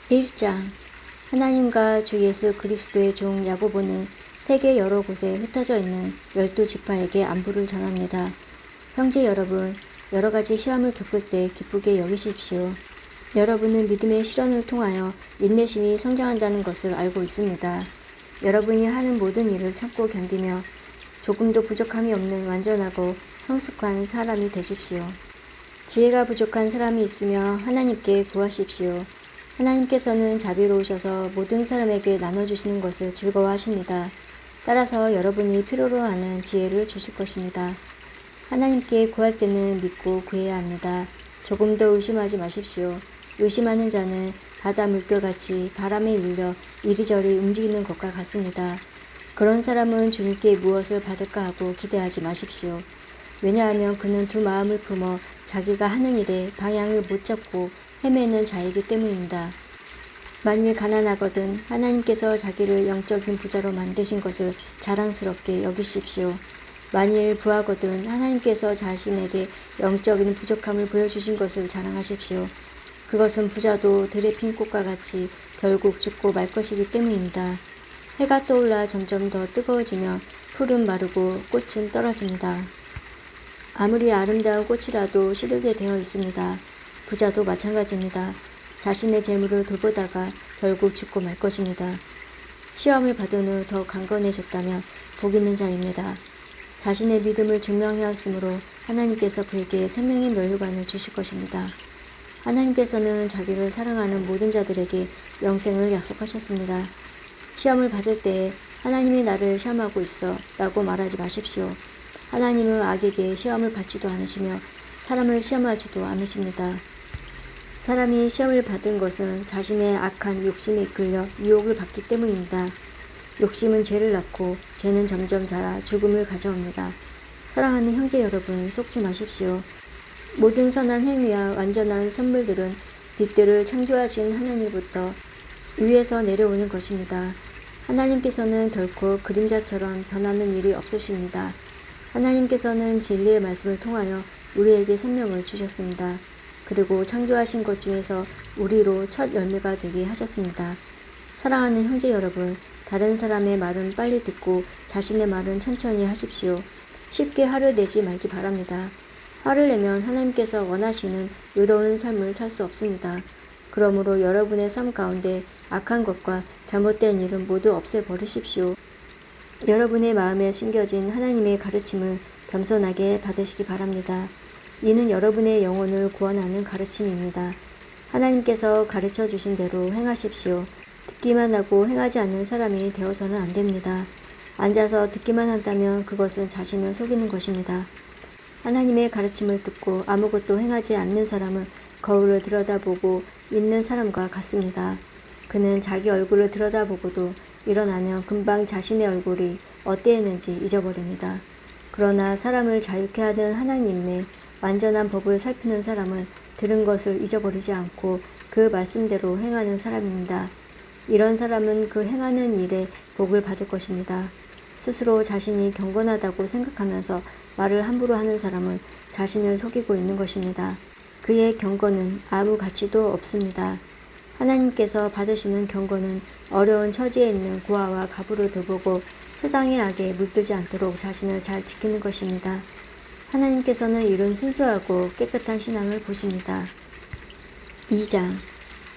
1장 하나님과 주 예수 그리스도의 종 야고보는 세계 여러 곳에 흩어져 있는 12지파에게 안부를 전합니다. 형제 여러분, 여러 가지 시험을 겪을 때 기쁘게 여기십시오. 여러분은 믿음의 실현을 통하여 인내심이 성장한다는 것을 알고 있습니다. 여러분이 하는 모든 일을 참고 견디며 조금도 부족함이 없는 완전하고 성숙한 사람이 되십시오. 지혜가 부족한 사람이 있으며 하나님께 구하십시오. 하나님께서는 자비로우셔서 모든 사람에게 나눠주시는 것을 즐거워하십니다. 따라서 여러분이 필요로 하는 지혜를 주실 것입니다. 하나님께 구할 때는 믿고 구해야 합니다. 조금도 의심하지 마십시오. 의심하는 자는 바다 물결같이 바람에 밀려 이리저리 움직이는 것과 같습니다. 그런 사람은 주님께 무엇을 받을까 하고 기대하지 마십시오. 왜냐하면 그는 두 마음을 품어 자기가 하는 일에 방향을 못 잡고 헤매는 자이기 때문입니다. 만일 가난하거든 하나님께서 자기를 영적인 부자로 만드신 것을 자랑스럽게 여기십시오. 만일 부하거든 하나님께서 자신에게 영적인 부족함을 보여주신 것을 자랑하십시오. 그것은 부자도 들에 핀 꽃과 같이 결국 죽고 말 것이기 때문입니다. 해가 떠올라 점점 더 뜨거워지며 풀은 마르고 꽃은 떨어집니다. 아무리 아름다운 꽃이라도 시들게 되어 있습니다. 부자도 마찬가지입니다. 자신의 재물을 돌보다가 결국 죽고 말 것입니다. 시험을 받은 후 더 강건해졌다면 복 있는 자입니다. 자신의 믿음을 증명하였으므로 하나님께서 그에게 생명의 면류관을 주실 것입니다. 하나님께서는 자기를 사랑하는 모든 자들에게 영생을 약속하셨습니다. 시험을 받을 때 하나님이 나를 시험하고 있어 라고 말하지 마십시오. 하나님은 악에게 시험을 받지도 않으시며 사람을 시험하지도 않으십니다. 사람이 시험을 받은 것은 자신의 악한 욕심에 이끌려 유혹을 받기 때문입니다. 욕심은 죄를 낳고 죄는 점점 자라 죽음을 가져옵니다. 사랑하는 형제 여러분, 속지 마십시오. 모든 선한 행위와 완전한 선물들은 빛들을 창조하신 하나님부터 위에서 내려오는 것입니다. 하나님께서는 결코 그림자처럼 변하는 일이 없으십니다. 하나님께서는 진리의 말씀을 통하여 우리에게 생명을 주셨습니다. 그리고 창조하신 것 중에서 우리로 첫 열매가 되게 하셨습니다. 사랑하는 형제 여러분, 다른 사람의 말은 빨리 듣고 자신의 말은 천천히 하십시오. 쉽게 화를 내지 말기 바랍니다. 화를 내면 하나님께서 원하시는 의로운 삶을 살 수 없습니다. 그러므로 여러분의 삶 가운데 악한 것과 잘못된 일은 모두 없애버리십시오. 여러분의 마음에 심겨진 하나님의 가르침을 겸손하게 받으시기 바랍니다. 이는 여러분의 영혼을 구원하는 가르침입니다. 하나님께서 가르쳐 주신 대로 행하십시오. 듣기만 하고 행하지 않는 사람이 되어서는 안 됩니다. 앉아서 듣기만 한다면 그것은 자신을 속이는 것입니다. 하나님의 가르침을 듣고 아무것도 행하지 않는 사람은 거울을 들여다보고 있는 사람과 같습니다. 그는 자기 얼굴을 들여다보고도 일어나면 금방 자신의 얼굴이 어땠는지 잊어버립니다. 그러나 사람을 자유케 하는 하나님의 완전한 법을 살피는 사람은 들은 것을 잊어버리지 않고 그 말씀대로 행하는 사람입니다. 이런 사람은 그 행하는 일에 복을 받을 것입니다. 스스로 자신이 경건하다고 생각하면서 말을 함부로 하는 사람은 자신을 속이고 있는 것입니다. 그의 경건은 아무 가치도 없습니다. 하나님께서 받으시는 경건은 어려운 처지에 있는 고아와 가부를 돌보고 세상의 악에 물들지 않도록 자신을 잘 지키는 것입니다. 하나님께서는 이런 순수하고 깨끗한 신앙을 보십니다. 2장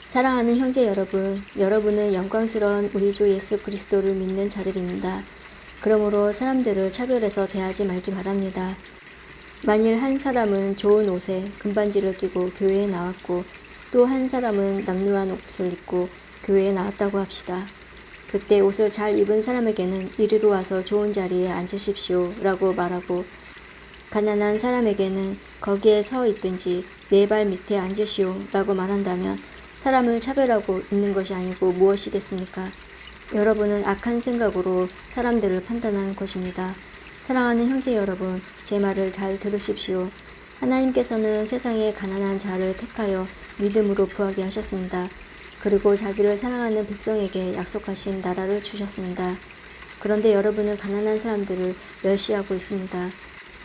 사랑하는 형제 여러분, 여러분은 영광스러운 우리 주 예수 그리스도를 믿는 자들입니다. 그러므로 사람들을 차별해서 대하지 말기 바랍니다. 만일 한 사람은 좋은 옷에 금반지를 끼고 교회에 나왔고 또 한 사람은 남루한 옷을 입고 교회에 나왔다고 합시다. 그때 옷을 잘 입은 사람에게는 이리로 와서 좋은 자리에 앉으십시오 라고 말하고 가난한 사람에게는 거기에 서 있든지 내 발 밑에 앉으시오 라고 말한다면 사람을 차별하고 있는 것이 아니고 무엇이겠습니까? 여러분은 악한 생각으로 사람들을 판단하는 것입니다. 사랑하는 형제 여러분, 제 말을 잘 들으십시오. 하나님께서는 세상의 가난한 자를 택하여 믿음으로 부하게 하셨습니다. 그리고 자기를 사랑하는 백성에게 약속하신 나라를 주셨습니다. 그런데 여러분은 가난한 사람들을 멸시하고 있습니다.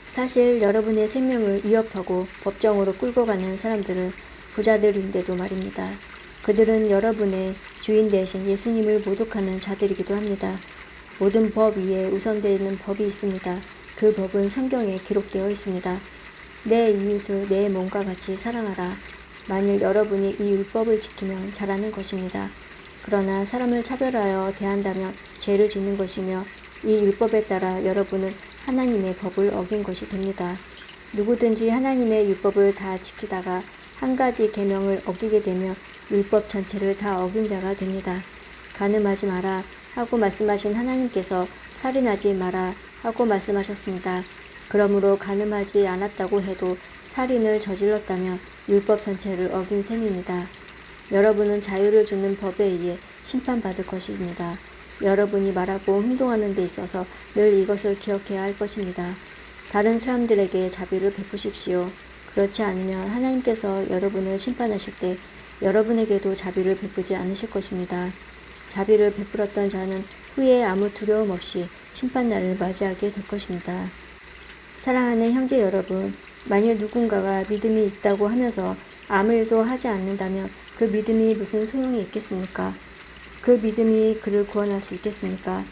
사실 여러분의 생명을 위협하고 법정으로 끌고 가는 사람들은 부자들인데도 말입니다. 그들은 여러분의 주인 대신 예수님을 모독하는 자들이기도 합니다. 모든 법 위에 우선되는 법이 있습니다. 그 법은 성경에 기록되어 있습니다. 내 이웃을 내 몸과 같이 사랑하라. 만일 여러분이 이 율법을 지키면 잘하는 것입니다. 그러나 사람을 차별하여 대한다면 죄를 짓는 것이며 이 율법에 따라 여러분은 하나님의 법을 어긴 것이 됩니다. 누구든지 하나님의 율법을 다 지키다가 한 가지 계명을 어기게 되면 율법 전체를 다 어긴 자가 됩니다. 간음하지 마라 하고 말씀하신 하나님께서 살인하지 마라 하고 말씀하셨습니다. 그러므로 간음하지 않았다고 해도 살인을 저질렀다면 율법 전체를 어긴 셈입니다. 여러분은 자유를 주는 법에 의해 심판받을 것입니다. 여러분이 말하고 행동하는 데 있어서 늘 이것을 기억해야 할 것입니다. 다른 사람들에게 자비를 베푸십시오. 그렇지 않으면 하나님께서 여러분을 심판하실 때 여러분에게도 자비를 베푸지 않으실 것입니다. 자비를 베풀었던 자는 후에 아무 두려움 없이 심판날을 맞이하게 될 것입니다. 사랑하는 형제 여러분, 만일 누군가가 믿음이 있다고 하면서 아무 일도 하지 않는다면 그 믿음이 무슨 소용이 있겠습니까? 그 믿음이 그를 구원할 수 있겠습니까?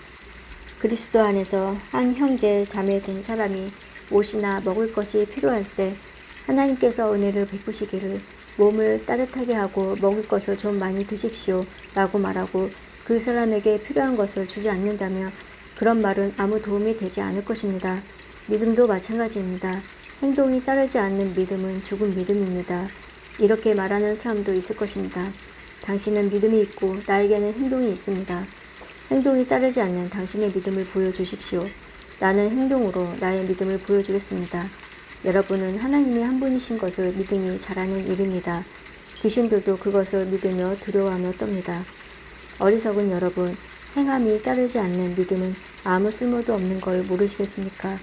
그리스도 안에서 한 형제 자매 된 사람이 옷이나 먹을 것이 필요할 때 하나님께서 은혜를 베푸시기를 몸을 따뜻하게 하고 먹을 것을 좀 많이 드십시오 라고 말하고 그 사람에게 필요한 것을 주지 않는다면 그런 말은 아무 도움이 되지 않을 것입니다. 믿음도 마찬가지입니다. 행동이 따르지 않는 믿음은 죽은 믿음입니다. 이렇게 말하는 사람도 있을 것입니다. 당신은 믿음이 있고 나에게는 행동이 있습니다. 행동이 따르지 않는 당신의 믿음을 보여주십시오. 나는 행동으로 나의 믿음을 보여주겠습니다. 여러분은 하나님이 한 분이신 것을 믿으니 잘하는 일입니다. 귀신들도 그것을 믿으며 두려워하며 떱니다. 어리석은 여러분, 행함이 따르지 않는 믿음은 아무 쓸모도 없는 걸 모르시겠습니까?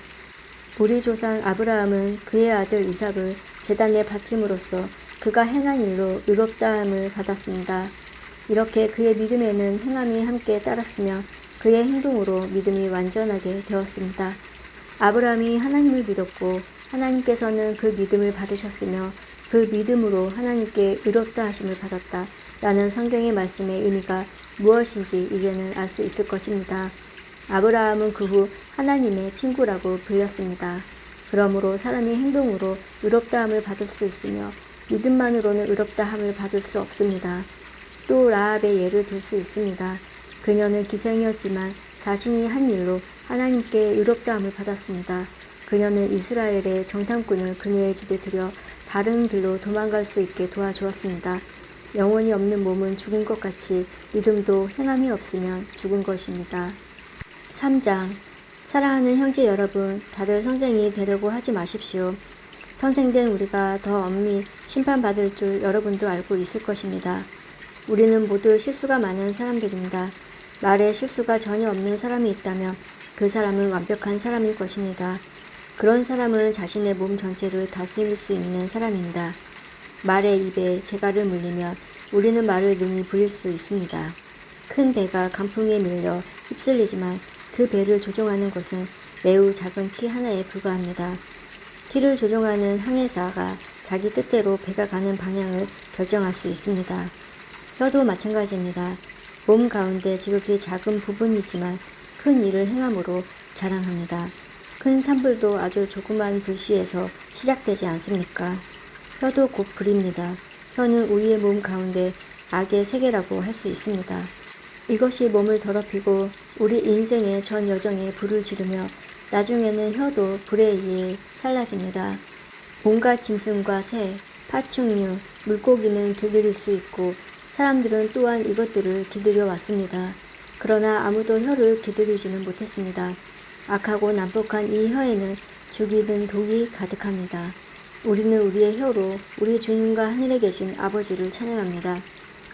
우리 조상 아브라함은 그의 아들 이삭을 제단에 바침으로써 그가 행한 일로 의롭다함을 받았습니다. 이렇게 그의 믿음에는 행함이 함께 따랐으며 그의 행동으로 믿음이 완전하게 되었습니다. 아브라함이 하나님을 믿었고 하나님께서는 그 믿음을 받으셨으며 그 믿음으로 하나님께 의롭다 하심을 받았다 라는 성경의 말씀의 의미가 무엇인지 이제는 알 수 있을 것입니다. 아브라함은 그 후 하나님의 친구라고 불렸습니다. 그러므로 사람이 행동으로 의롭다함을 받을 수 있으며 믿음만으로는 의롭다함을 받을 수 없습니다. 또 라합의 예를 들 수 있습니다. 그녀는 기생이었지만 자신이 한 일로 하나님께 의롭다함을 받았습니다. 그녀는 이스라엘의 정탐꾼을 그녀의 집에 들여 다른 길로 도망갈 수 있게 도와주었습니다. 영혼이 없는 몸은 죽은 것 같이 믿음도 행함이 없으면 죽은 것입니다. 3장. 사랑하는 형제 여러분, 다들 선생이 되려고 하지 마십시오. 선생된 우리가 더 엄히 심판받을 줄 여러분도 알고 있을 것입니다. 우리는 모두 실수가 많은 사람들입니다. 말에 실수가 전혀 없는 사람이 있다면 그 사람은 완벽한 사람일 것입니다. 그런 사람은 자신의 몸 전체를 다스릴 수 있는 사람입니다. 말의 입에 재갈을 물리면 우리는 말을 능히 부릴 수 있습니다. 큰 배가 강풍에 밀려 휩쓸리지만 그 배를 조종하는 것은 매우 작은 키 하나에 불과합니다. 키를 조종하는 항해사가 자기 뜻대로 배가 가는 방향을 결정할 수 있습니다. 혀도 마찬가지입니다. 몸 가운데 지극히 작은 부분이지만 큰 일을 행함으로 자랑합니다. 큰 산불도 아주 조그만 불씨에서 시작되지 않습니까? 혀도 곧 불입니다. 혀는 우리의 몸 가운데 악의 세계라고 할 수 있습니다. 이것이 몸을 더럽히고 우리 인생의 전 여정에 불을 지르며 나중에는 혀도 불에 의해 살라집니다. 온갖 짐승과 새, 파충류, 물고기는 길들일 수 있고 사람들은 또한 이것들을 기들여 왔습니다. 그러나 아무도 혀를 기들이지는 못했습니다. 악하고 난폭한 이 혀에는 죽이는 독이 가득합니다. 우리는 우리의 혀로 우리 주님과 하늘에 계신 아버지를 찬양합니다.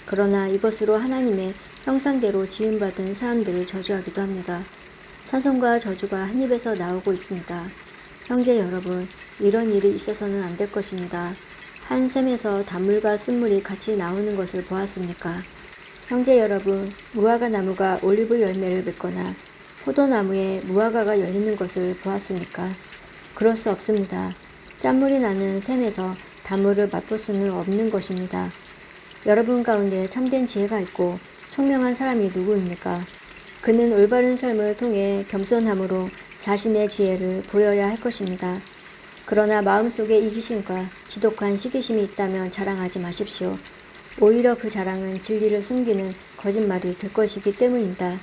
그러나 이것으로 하나님의 형상대로 지음받은 사람들을 저주하기도 합니다. 찬송과 저주가 한 입에서 나오고 있습니다. 형제 여러분, 이런 일이 있어서는 안 될 것입니다. 한 샘에서 단물과 쓴물이 같이 나오는 것을 보았습니까? 형제 여러분, 무화과 나무가 올리브 열매를 맺거나 포도나무에 무화과가 열리는 것을 보았습니까? 그럴 수 없습니다. 짠물이 나는 샘에서 단물을 맛볼 수는 없는 것입니다. 여러분 가운데 참된 지혜가 있고 총명한 사람이 누구입니까? 그는 올바른 삶을 통해 겸손함으로 자신의 지혜를 보여야 할 것입니다. 그러나 마음속에 이기심과 지독한 시기심이 있다면 자랑하지 마십시오. 오히려 그 자랑은 진리를 숨기는 거짓말이 될 것이기 때문입니다.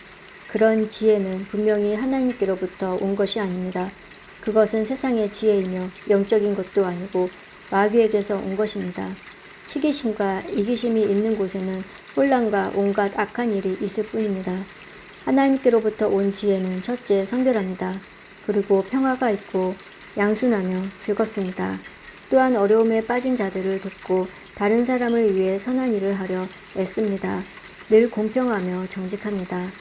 그런 지혜는 분명히 하나님께로부터 온 것이 아닙니다. 그것은 세상의 지혜이며 영적인 것도 아니고 마귀에게서 온 것입니다. 시기심과 이기심이 있는 곳에는 혼란과 온갖 악한 일이 있을 뿐입니다. 하나님께로부터 온 지혜는 첫째 성결합니다. 그리고 평화가 있고 양순하며 즐겁습니다. 또한 어려움에 빠진 자들을 돕고 다른 사람을 위해 선한 일을 하려 애씁니다. 늘 공평하며 정직합니다.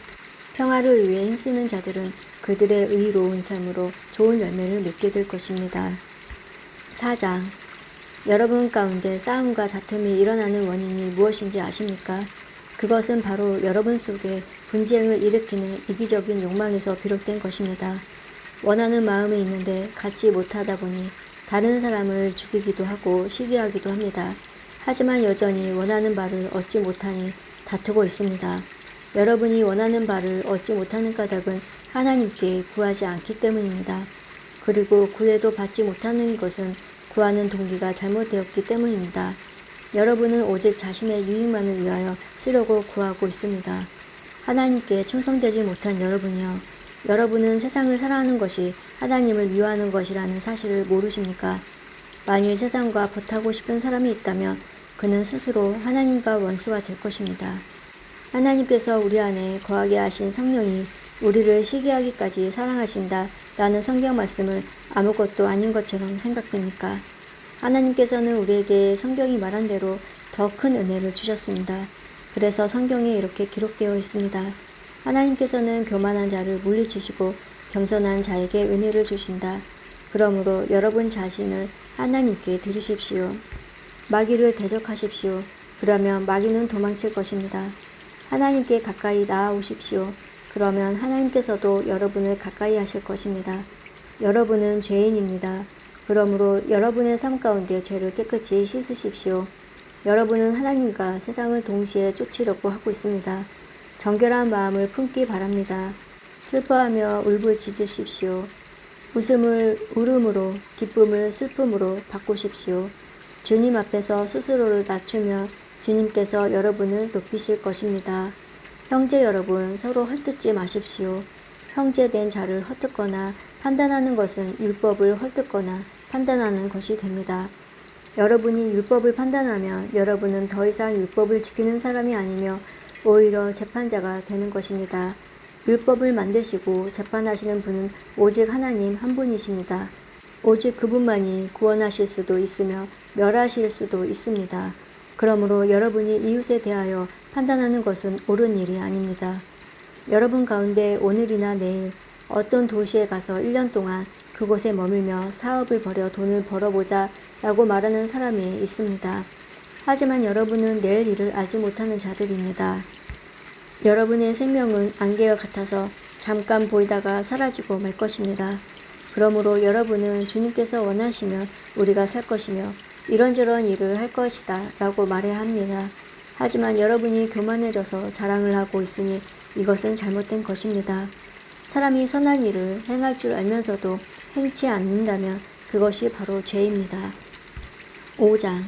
평화를 위해 힘쓰는 자들은 그들의 의로운 삶으로 좋은 열매를 맺게 될 것입니다. 4장. 여러분 가운데 싸움과 다툼이 일어나는 원인이 무엇인지 아십니까? 그것은 바로 여러분 속에 분쟁을 일으키는 이기적인 욕망에서 비롯된 것입니다. 원하는 마음이 있는데 갖지 못하다 보니 다른 사람을 죽이기도 하고 시기하기도 합니다. 하지만 여전히 원하는 바를 얻지 못하니 다투고 있습니다. 여러분이 원하는 바를 얻지 못하는 까닭은 하나님께 구하지 않기 때문입니다. 그리고 구해도 받지 못하는 것은 구하는 동기가 잘못되었기 때문입니다. 여러분은 오직 자신의 유익만을 위하여 쓰려고 구하고 있습니다. 하나님께 충성되지 못한 여러분이여, 여러분은 세상을 사랑하는 것이 하나님을 미워하는 것이라는 사실을 모르십니까? 만일 세상과 보타고 싶은 사람이 있다면 그는 스스로 하나님과 원수가 될 것입니다. 하나님께서 우리 안에 거하게 하신 성령이 우리를 시기하기까지 사랑하신다 라는 성경 말씀을 아무것도 아닌 것처럼 생각됩니까? 하나님께서는 우리에게 성경이 말한 대로 더 큰 은혜를 주셨습니다. 그래서 성경에 이렇게 기록되어 있습니다. 하나님께서는 교만한 자를 물리치시고 겸손한 자에게 은혜를 주신다. 그러므로 여러분 자신을 하나님께 드리십시오. 마귀를 대적하십시오. 그러면 마귀는 도망칠 것입니다. 하나님께 가까이 나아오십시오. 그러면 하나님께서도 여러분을 가까이 하실 것입니다. 여러분은 죄인입니다. 그러므로 여러분의 삶 가운데 죄를 깨끗이 씻으십시오. 여러분은 하나님과 세상을 동시에 쫓으려고 하고 있습니다. 정결한 마음을 품기 바랍니다. 슬퍼하며 울부짖으십시오. 웃음을 울음으로, 기쁨을 슬픔으로 바꾸십시오. 주님 앞에서 스스로를 낮추며 주님께서 여러분을 높이실 것입니다. 형제 여러분, 서로 헐뜯지 마십시오. 형제된 자를 헐뜯거나 판단하는 것은 율법을 헐뜯거나 판단하는 것이 됩니다. 여러분이 율법을 판단하면 여러분은 더 이상 율법을 지키는 사람이 아니며 오히려 재판자가 되는 것입니다. 율법을 만드시고 재판하시는 분은 오직 하나님 한 분이십니다. 오직 그분만이 구원하실 수도 있으며 멸하실 수도 있습니다. 그러므로 여러분이 이웃에 대하여 판단하는 것은 옳은 일이 아닙니다. 여러분 가운데 오늘이나 내일 어떤 도시에 가서 1년 동안 그곳에 머물며 사업을 벌여 돈을 벌어보자 라고 말하는 사람이 있습니다. 하지만 여러분은 내일 일을 알지 못하는 자들입니다. 여러분의 생명은 안개와 같아서 잠깐 보이다가 사라지고 말 것입니다. 그러므로 여러분은 주님께서 원하시면 우리가 살 것이며 이런저런 일을 할 것이다 라고 말해야 합니다. 하지만 여러분이 교만해져서 자랑을 하고 있으니 이것은 잘못된 것입니다. 사람이 선한 일을 행할 줄 알면서도 행치 않는다면 그것이 바로 죄입니다. 5장.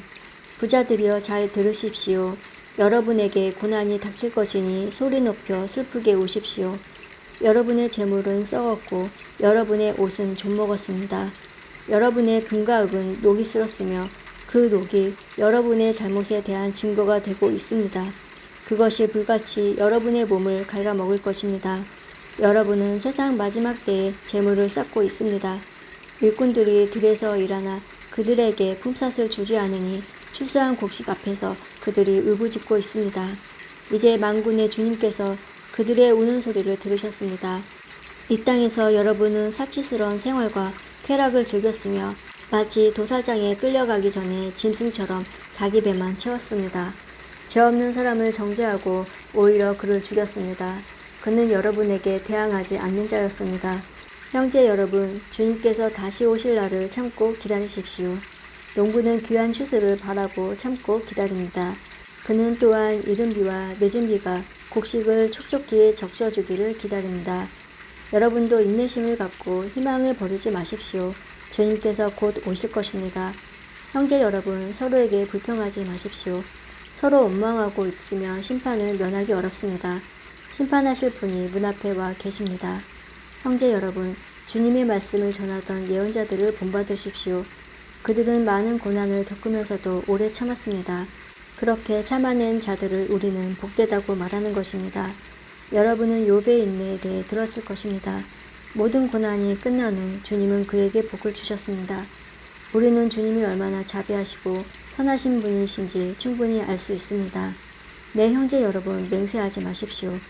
부자들이여 잘 들으십시오. 여러분에게 고난이 닥칠 것이니 소리 높여 슬프게 우십시오. 여러분의 재물은 썩었고 여러분의 옷은 좀먹었습니다. 여러분의 금과 흙은 녹이 쓸었으며 그 녹이 여러분의 잘못에 대한 증거가 되고 있습니다. 그것이 불같이 여러분의 몸을 갉아먹을 것입니다. 여러분은 세상 마지막 때에 재물을 쌓고 있습니다. 일꾼들이 들에서 일하나 그들에게 품삯을 주지 않으니 추수한 곡식 앞에서 그들이 울부짖고 있습니다. 이제 만군의 주님께서 그들의 우는 소리를 들으셨습니다. 이 땅에서 여러분은 사치스러운 생활과 쾌락을 즐겼으며 마치 도살장에 끌려가기 전에 짐승처럼 자기 배만 채웠습니다. 죄 없는 사람을 정죄하고 오히려 그를 죽였습니다. 그는 여러분에게 대항하지 않는 자였습니다. 형제 여러분, 주님께서 다시 오실 날을 참고 기다리십시오. 농부는 귀한 추수를 바라고 참고 기다립니다. 그는 또한 이른 비와 늦은 비가 곡식을 촉촉히 적셔주기를 기다립니다. 여러분도 인내심을 갖고 희망을 버리지 마십시오. 주님께서 곧 오실 것입니다. 형제 여러분, 서로에게 불평하지 마십시오. 서로 원망하고 있으면 심판을 면하기 어렵습니다. 심판하실 분이 문 앞에 와 계십니다. 형제 여러분, 주님의 말씀을 전하던 예언자들을 본받으십시오. 그들은 많은 고난을 겪으면서도 오래 참았습니다. 그렇게 참아낸 자들을 우리는 복되다고 말하는 것입니다. 여러분은 욥의 인내에 대해 들었을 것입니다. 모든 고난이 끝난 후 주님은 그에게 복을 주셨습니다. 우리는 주님이 얼마나 자비하시고 선하신 분이신지 충분히 알 수 있습니다. 내 형제 여러분, 맹세하지 마십시오.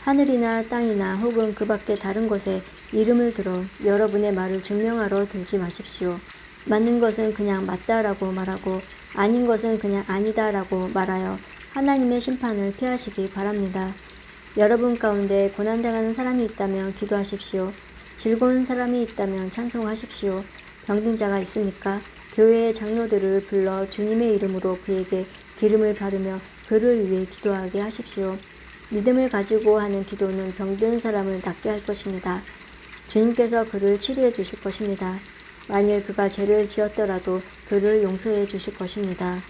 하늘이나 땅이나 혹은 그 밖에 다른 곳에 이름을 들어 여러분의 말을 증명하러 들지 마십시오. 맞는 것은 그냥 맞다라고 말하고 아닌 것은 그냥 아니다라고 말하여 하나님의 심판을 피하시기 바랍니다. 여러분 가운데 고난당하는 사람이 있다면 기도하십시오. 즐거운 사람이 있다면 찬송하십시오. 병든 자가 있습니까? 교회의 장로들을 불러 주님의 이름으로 그에게 기름을 바르며 그를 위해 기도하게 하십시오. 믿음을 가지고 하는 기도는 병든 사람을 낫게 할 것입니다. 주님께서 그를 치료해 주실 것입니다. 만일 그가 죄를 지었더라도 그를 용서해 주실 것입니다.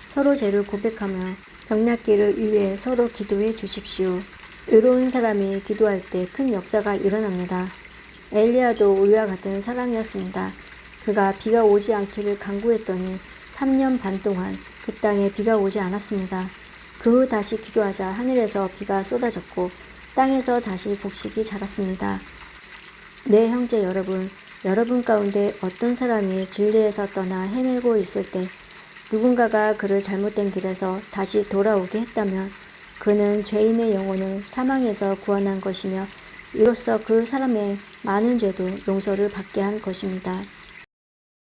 서로 죄를 고백하며 병낫기를 위해 서로 기도해 주십시오. 의로운 사람이 기도할 때 큰 역사가 일어납니다. 엘리야도 우리와 같은 사람이었습니다. 그가 비가 오지 않기를 간구했더니 3년 반 동안 그 땅에 비가 오지 않았습니다. 그 후 다시 기도하자 하늘에서 비가 쏟아졌고 땅에서 다시 곡식이 자랐습니다. 네, 형제 여러분, 여러분 가운데 어떤 사람이 진리에서 떠나 헤매고 있을 때 누군가가 그를 잘못된 길에서 다시 돌아오게 했다면 그는 죄인의 영혼을 사망에서 구원한 것이며 이로써 그 사람의 많은 죄도 용서를 받게 한 것입니다.